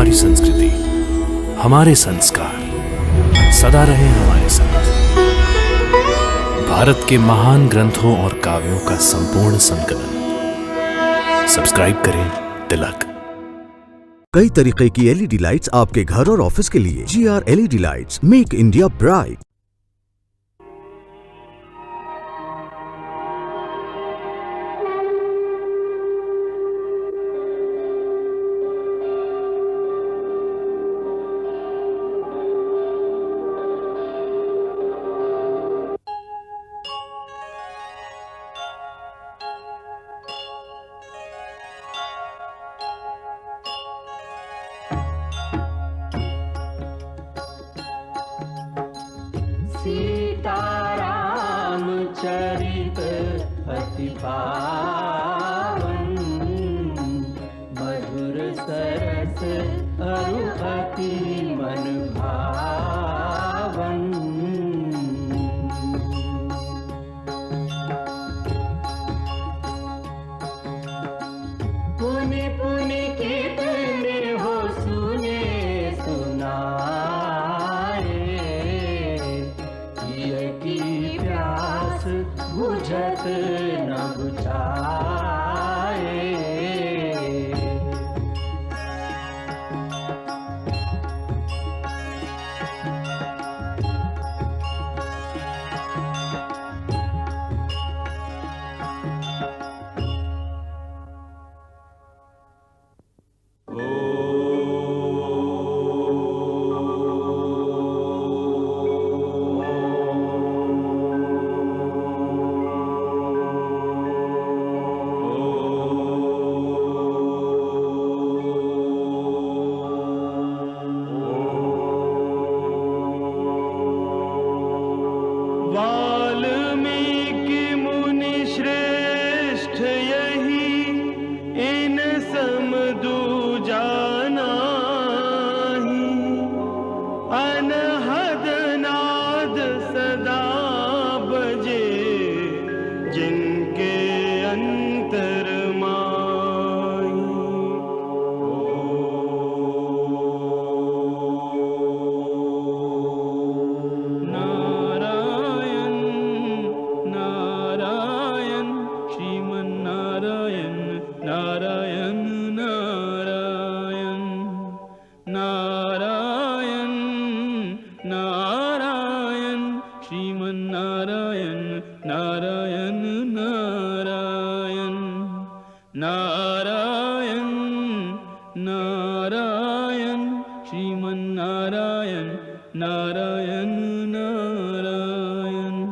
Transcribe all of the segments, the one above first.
हमारी संस्कृति, हमारे संस्कार सदा रहे हमारे साथ। भारत के महान ग्रंथों और काव्यों का संपूर्ण संकलन। सब्सक्राइब करें तिलक। कई तरीके की एलईडी लाइट्स आपके घर और ऑफिस के लिए। GR LED lights, make India bright. Sitaram चरित अति पावन, मधुर सरस अरु अति मन भावन। पुनि पुनि कितने हो सुने सुनाए, की प्यास बुझत न बुझाए। वाल्मीकि मुनि श्रेष्ठ यही, इन सम दूजा नाहि। अनहद नाद सदा बजे, जिनके अंतर माही। नारायण नारायण श्रीमन्नारायण, नारायण नारायण नारायण नारायण श्रीमन्नारायण, नारायण नारायण नारायण नारायण श्रीमन्नारायण, नारायण नारायण।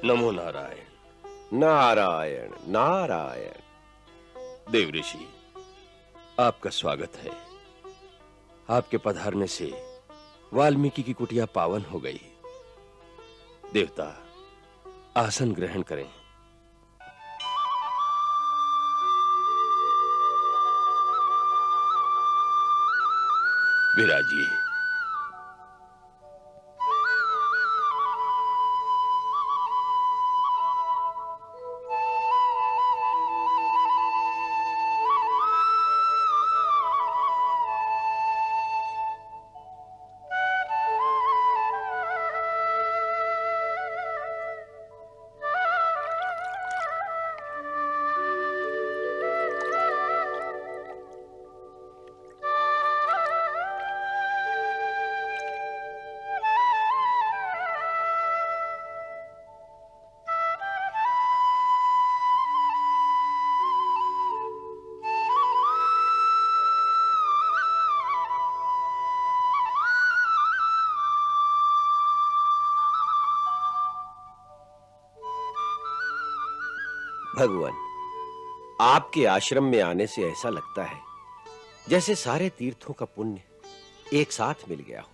नमो नारायण नारायण नारायण। देव ऋषि, आपका स्वागत है। आपके पधारने से वाल्मीकि की कुटिया पावन हो गई। देवता, आसन ग्रहण करें। विराजिए। भगवान, आपके आश्रम में आने से ऐसा लगता है जैसे सारे तीर्थों का पुण्य एक साथ मिल गया हो।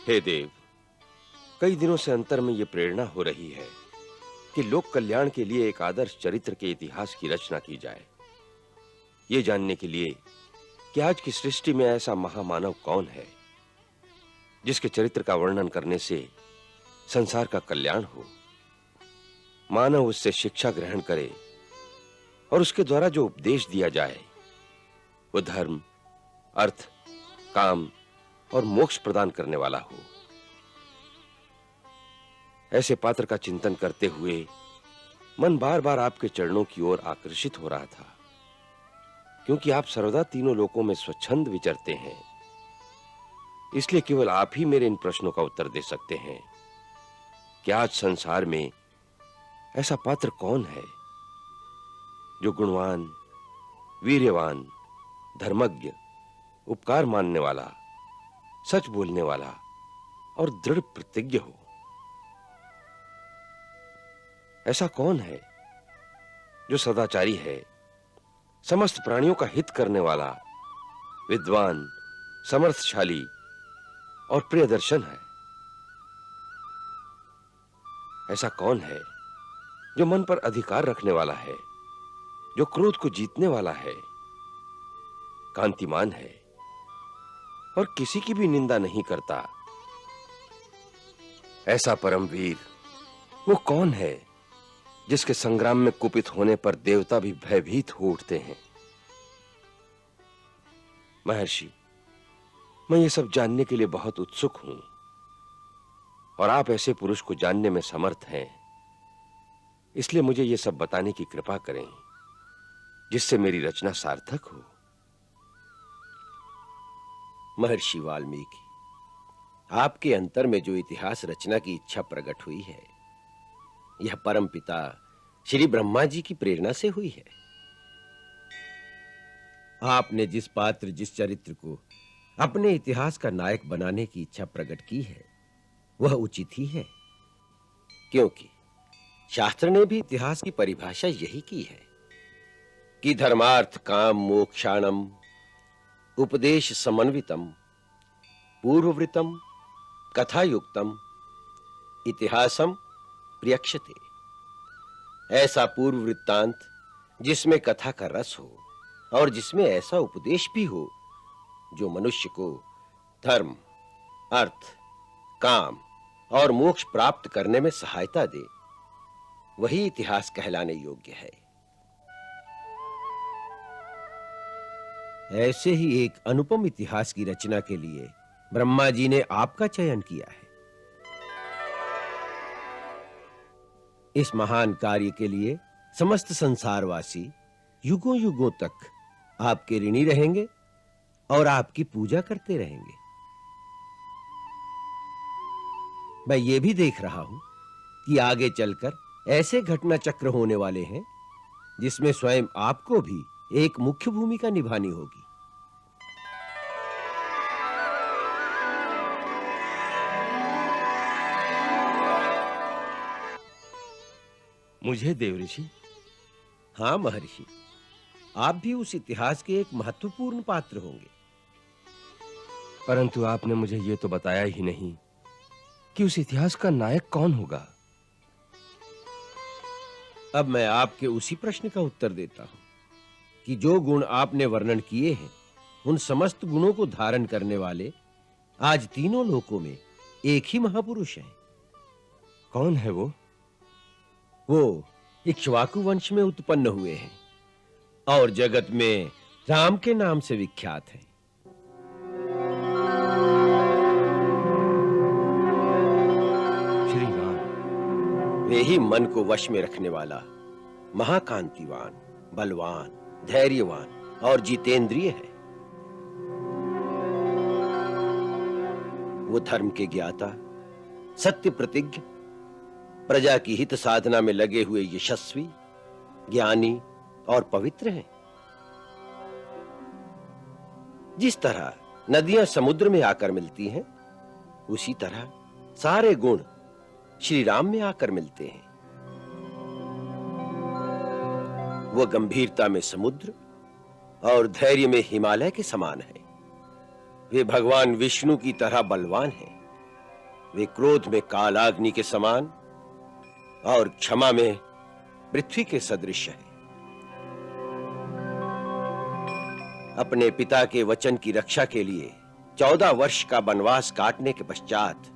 हे देव, कई दिनों से अंतर में ये प्रेरणा हो रही है कि लोक कल्याण के लिए एक आदर्श चरित्र के इतिहास की रचना की जाए, ये जानने के लिए कि आज की सृष्टि में ऐसा महामानव कौन है जिसके चरित्र का वर्णन करने से संसार का कल्याण हो, मानव उससे शिक्षा ग्रहण करे और उसके द्वारा जो उपदेश दिया जाए वो धर्म, अर्थ, काम और मोक्ष प्रदान करने वाला हो। ऐसे पात्र का चिंतन करते हुए मन बार-बार आपके चरणों की ओर आकर्षित हो रहा था, क्योंकि आप सर्वदा तीनों लोकों में स्वच्छंद विचरते हैं। इसलिए केवल आप ही मेरे इन प्रश्नों का उत्तर दे सकते हैं कि आज संसार में ऐसा पात्र कौन है जो गुणवान, वीर्यवान, धर्मज्ञ, उपकार मानने वाला, सच बोलने वाला और दृढ़ प्रतिज्ञ हो। ऐसा कौन है जो सदाचारी है, समस्त प्राणियों का हित करने वाला, विद्वान, समर्थशाली और प्रियदर्शन है। ऐसा कौन है जो मन पर अधिकार रखने वाला है, जो क्रोध को जीतने वाला है, कांतिमान है और किसी की भी निंदा नहीं करता। ऐसा परमवीर वो कौन है जिसके संग्राम में कुपित होने पर देवता भी भयभीत हो उठते हैं। महर्षि, मैं ये सब जानने के लिए बहुत उत्सुक हूं और आप ऐसे पुरुष को जानने में समर्थ हैं, इसलिए मुझे ये सब बताने की कृपा करें जिससे मेरी रचना सार्थक हो। महर्षि वाल्मीकि, आपके अंतर में जो इतिहास रचना की इच्छा प्रकट हुई है, यह परमपिता श्री ब्रह्मा जी की प्रेरणा से हुई है। आपने जिस पात्र, जिस चरित्र को अपने इतिहास का नायक बनाने की इच्छा प्रकट की है, वह उचित ही है, क्योंकि शास्त्र ने भी इतिहास की परिभाषा यही की है कि धर्मार्थ काम मोक्षाणम उपदेश समन्वितम पूर्ववृतम कथायुक्तम इतिहासम प्रियक्षते। ऐसा पूर्व वृत्तांत जिसमें कथा का रस हो और जिसमें ऐसा उपदेश भी हो जो मनुष्य को धर्म, अर्थ, काम और मोक्ष प्राप्त करने में सहायता दे, वही इतिहास कहलाने योग्य है। ऐसे ही एक अनुपम इतिहास की रचना के लिए ब्रह्मा जी ने आपका चयन किया है। इस महान कार्य के लिए समस्त संसारवासी युगों युगों तक आपके ऋणी रहेंगे और आपकी पूजा करते रहेंगे। मैं ये भी देख रहा हूं कि आगे चलकर ऐसे घटना चक्र होने वाले हैं जिसमें स्वयं आपको भी एक मुख्य भूमिका निभानी होगी। मुझे देवऋषि? हां महर्षि, आप भी उस इतिहास के एक महत्वपूर्ण पात्र होंगे। परंतु आपने मुझे ये तो बताया ही नहीं कि उस इतिहास का नायक कौन होगा। अब मैं आपके उसी प्रश्न का उत्तर देता हूं कि जो गुण आपने वर्णन किए हैं, उन समस्त गुणों को धारण करने वाले आज तीनों लोकों में एक ही महापुरुष हैं। कौन है वो? वो इक्ष्वाकु वंश में उत्पन्न हुए हैं और जगत में राम के नाम से विख्यात हैं। श्री राम। वे ही मन को वश में रखने वाला, महाकांतिवान, बलवान, धैर्यवान और जितेंद्रिय है। वो धर्म के ज्ञाता, सत्य प्रतिज्ञ, प्रजा की हित साधना में लगे हुए यशस्वी, ज्ञानी और पवित्र हैं। जिस तरह नदियां समुद्र में आकर मिलती हैं, उसी तरह सारे गुण श्री राम में आकर मिलते हैं। वो गंभीरता में समुद्र और धैर्य में हिमालय के समान है। वे भगवान विष्णु की तरह बलवान हैं। वे क्रोध में कालाग्नि के समान और क्षमा में पृथ्वी के सदृश है। अपने पिता के वचन की रक्षा के लिए 14 वर्ष का वनवास काटने के पश्चात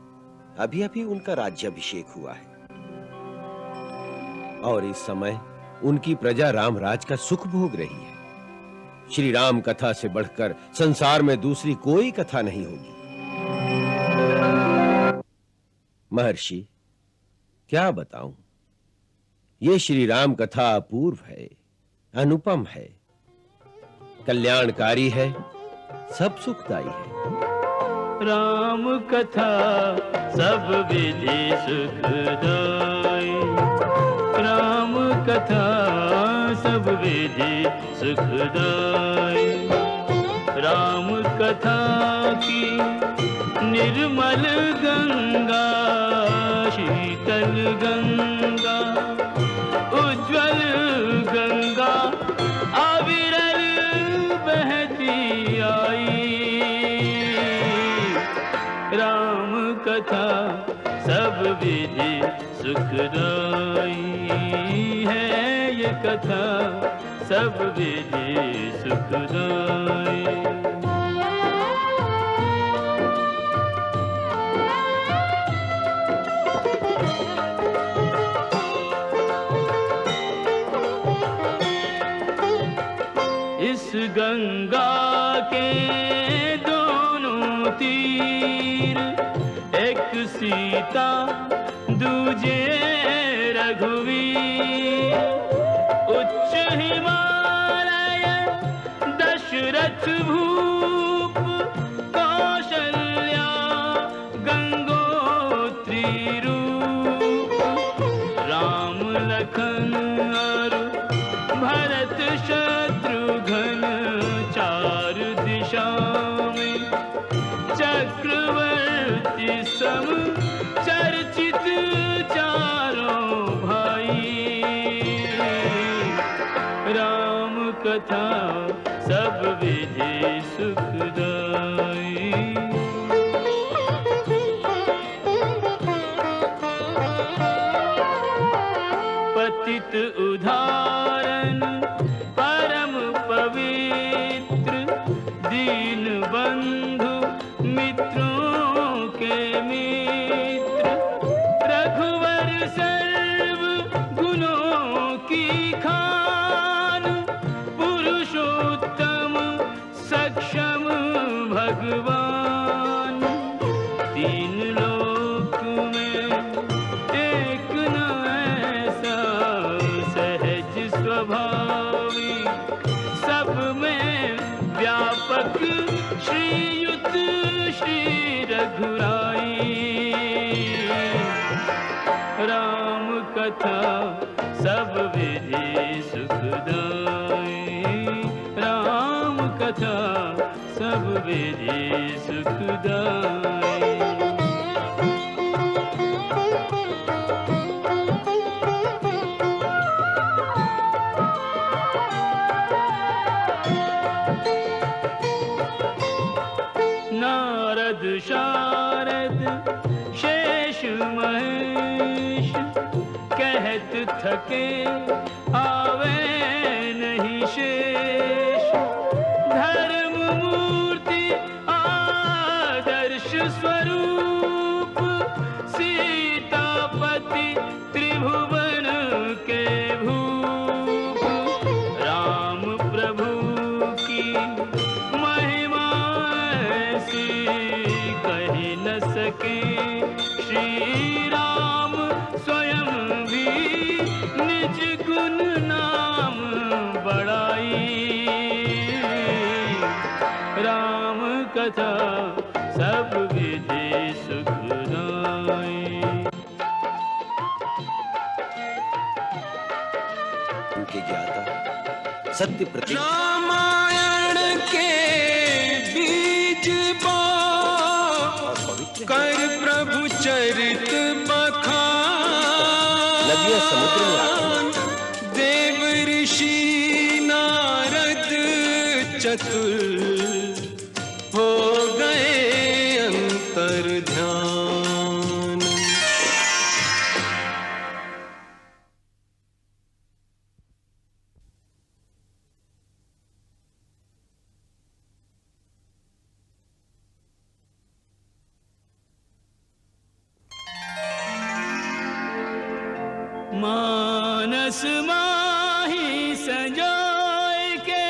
अभी अभी उनका राज्याभिषेक हुआ है और इस समय उनकी प्रजा रामराज का सुख भोग रही है। श्री राम कथा से बढ़कर संसार में दूसरी कोई कथा नहीं होगी। महर्षि, क्या बताऊं, ये श्री राम कथा अपूर्व है, अनुपम है, कल्याणकारी है, सब सुखदाई है। राम कथा सब विधि सुखदाई, राम कथा सब विधि सुखदाई। राम कथा की निर्मल गंगा, शीतल गंगा, उज्जवल गंगा अविरल बहती आई। राम कथा सब विधि सुखदाई है, ये कथा सब विधि सुखदाई। इस गंगा के दोनों तीर, एक सीता दूजे रघुवीर। उच्च हिमालय दशरथ भूप, कौशल्या गंगोत्री रूप। राम लखन और भरत शत्रुघ्न, चार दिशा में चक्रवर्ती सम चर्चित चारों भाई। राम कथा सब विधि सुखदाई। पतित उदाहरण परम पवित्र, दीन बंधु मित्रों के मित्र। रघुवर सर्व गुणों की खान, पुरुषोत्तम सक्षम भगवान। तीन लोक में एक न ऐसा सहज स्वभावी, सब में व्यापक श्रीयुत श्री रघुराई। राम कथा सब विधि सुखदाई, राम कथा सब विधि सुखदाई। नारद शारद शेष महेश, कहत थके आवे नहीं शेष। धर्म मूर्ति आदर्श स्वरूप, सीतापति त्रिभुवन के भूप। राम प्रभु की महिमा ऐसी कही न सके, श्री राम स्वयं भी निज गुण नाम बढ़ाई। राम कथा सब विधि सुखदाई। उनके ज्ञाता सत्य प्रतीक रामायण के बीज बो, कर प्रभु चरित बखान। नदियां समुद्र में आकर देव ऋषि नारद चतुर, हो गए अंतर ध्यान। मानस माही संजोय के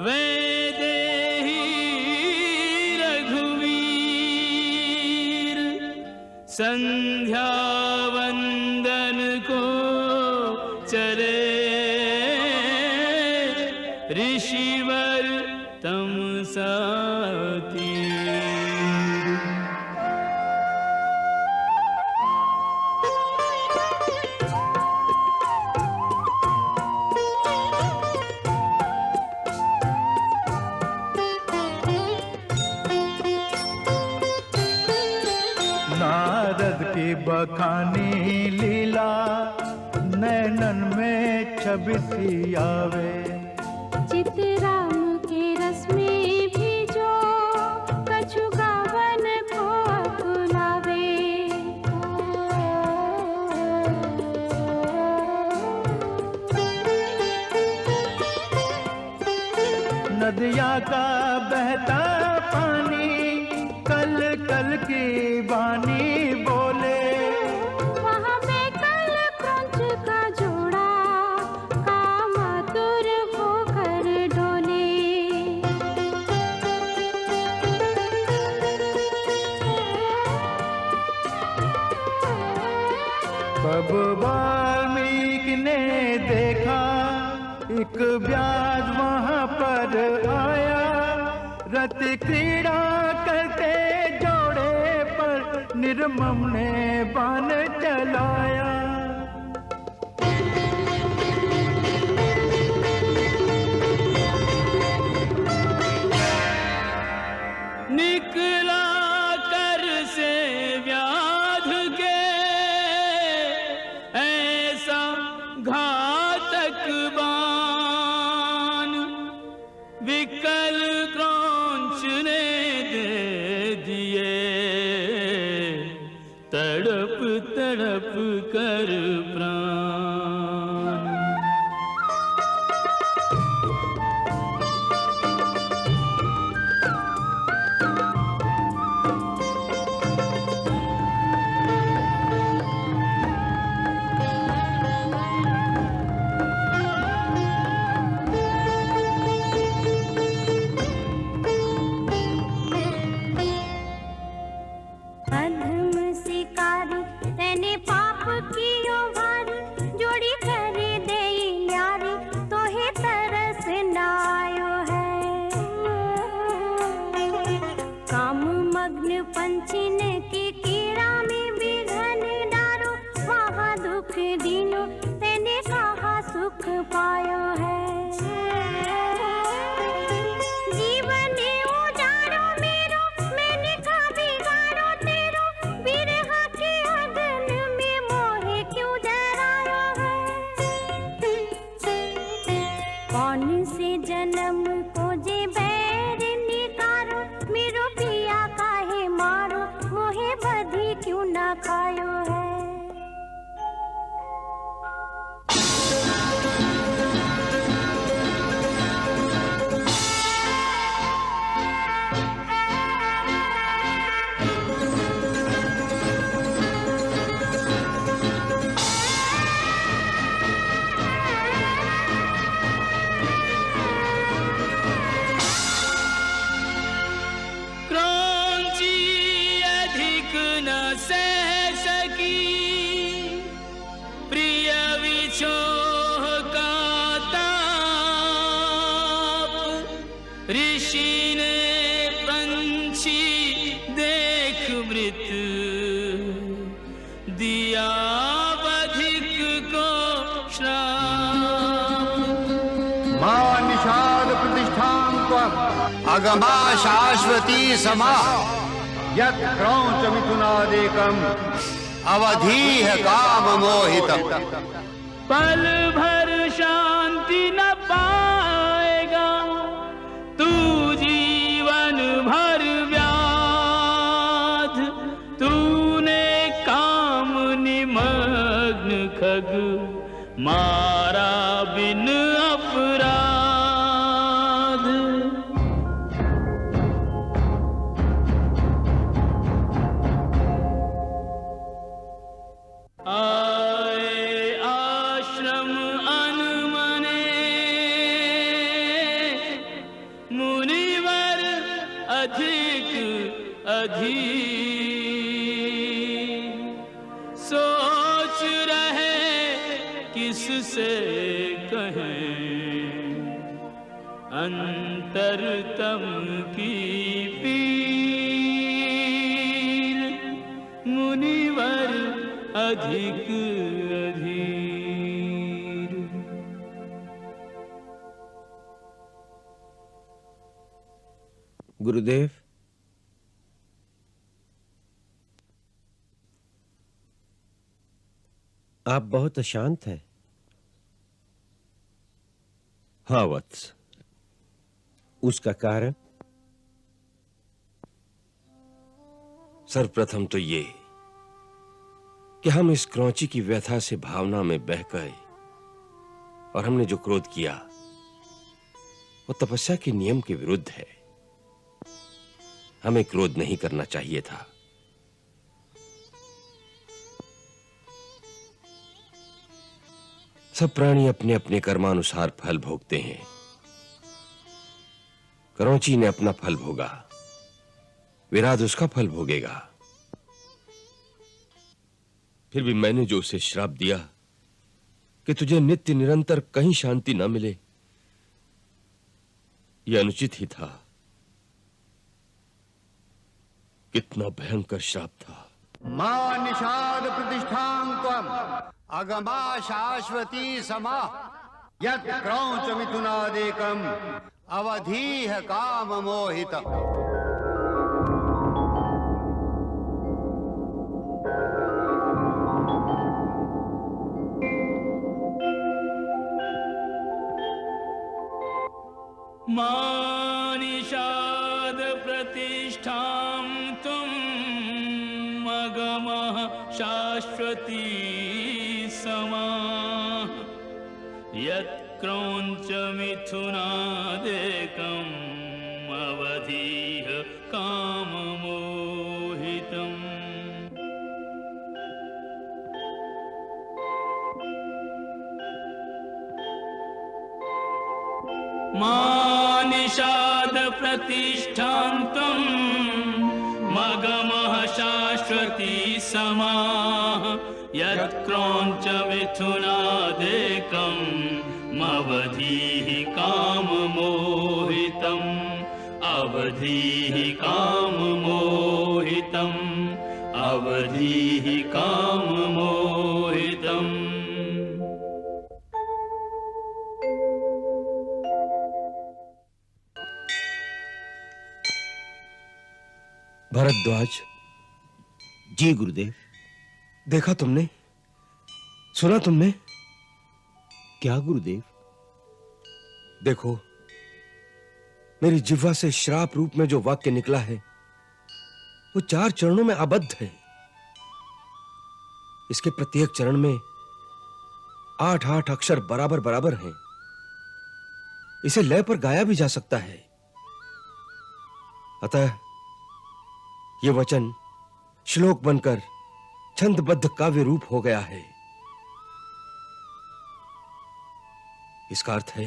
वे देहि रघुवीर संध्या वंदन को चले ऋषिवर तम साती। नारद की बखानी लीला नैनन में छवि सी आवे। चितराम के रस में भी जो कछु गावन को बुलावे। नदिया का बहता पानी कल कल की वाणी बोले। वहाँ पे कल क्रंच का जोड़ा कामातुर होकर डोले। तब वाल्मीकि ने देखा एक व्याध वहाँ पर आया। रत क्रीड़ा करते जोड़े पर निर्मम ने बाण चलाया। निकला कर से व्याध के ऐसा घातक बाण विकल क्रौंच ने दे दिए। तड़प तड़प कर प्राण। अधम शिकारी तेने पाप कियो भारी। जोड़ी करे दे न्यारी तो ही तरस नायो है। काम मग्न पंछिन की कीड़ा में विघन डारो। वहाँ दुख दीनो तेने कहा सुख पायो है। जीवन उजाड़ो मेरो मैंने का बिगाड़ो तेरो। बिरहा के अगन में मोहे क्यों डरायो है। कौन से जन्म को जे बैर निकारो। मेरो पिया काहे मारो मोहे बधी क्यों ना खायो है। क्रौंची अधिक न सह सकी। प्रिय विछोह का ताप। ऋषि ने पंछी देख मृत दिया बधिक को श्राप। मां निषाद प्रतिष्ठां त्वम् अगमा शाश्वती समा। यत् क्रौंच मिथुनादेकम् अवधीह काम मोहितम्। पल भर शांति न पाएगा तू जीवन भर व्याध। तूने काम निमग्न खग मारा बिन अपराध। आ सोच रहे किससे कहें अंतरतम की पीर, मुनिवर अधिक अधीर। गुरुदेव, आप बहुत अशांत हैं। हाँ वत्स। उसका कारण? सर्वप्रथम तो ये कि हम इस क्रौंची की व्यथा से भावना में बह गए और हमने जो क्रोध किया वो तपस्या के नियम के विरुद्ध है। हमें क्रोध नहीं करना चाहिए था। सब प्राणी अपने अपने कर्मानुसार फल भोगते हैं। क्रौंची ने अपना फल भोगा, विराट उसका फल भोगेगा। फिर भी मैंने जो उसे श्राप दिया कि तुझे नित्य निरंतर कहीं शांति न मिले, यह अनुचित ही था। कितना भयंकर श्राप था। मां निषाद प्रतिष्ठां त्वम् अगमा शाश्वती समा यत् क्रौंच मिथुनादेकम् अवधीह काम मोहितम्। मानिषाद प्रतिष्ठां तुम मगमः शाश्वती समा यत् क्रौंच मिथुनादेकम् अवधीह काममोहितम्। मानिषाद प्रतिष्ठान्तं मगमः शाश्वती समाः यत् क्रौंच मिथुनादेकम् अवधीः काममोहितम् अवधीः काममोहितम् अवधीः काममोहितम्। भरद्वाज। जी गुरुदेव। देखा तुमने, सुना तुमने? क्या गुरुदेव? देखो, मेरी जिह्वा से श्राप रूप में जो वाक्य निकला है वो 4 चरणों में आबद्ध है। इसके प्रत्येक चरण में 8-8 अक्षर बराबर बराबर हैं। इसे लय पर गाया भी जा सकता है। अतः यह वचन श्लोक बनकर छंदबद्ध काव्य रूप हो गया है। इसका अर्थ है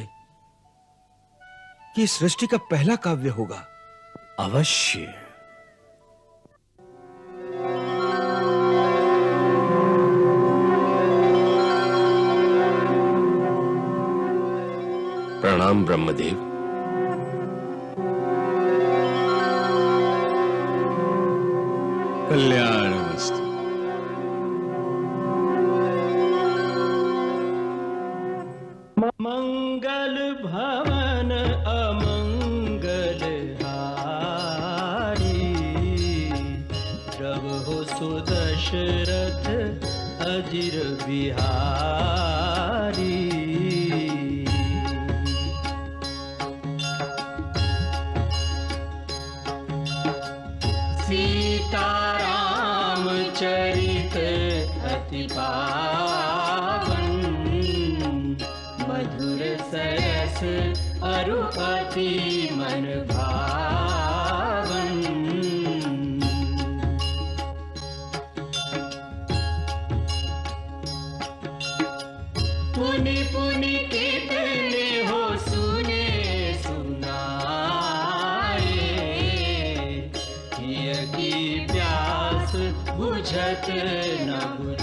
कि इस सृष्टि का पहला काव्य होगा। अवश्य। प्रणाम ब्रह्मदेव। कल्याणमस्तु। मंगल भवन अमंगल हारी, जब हो सुदशरथ अजिर बिहारी। सीताराम चरित अति पावन, मधुर सरस अरु अति मन भावन। पुनि पुनि कितने हो सुने सुनाए, हिय की प्यास बुझत न बुझाए।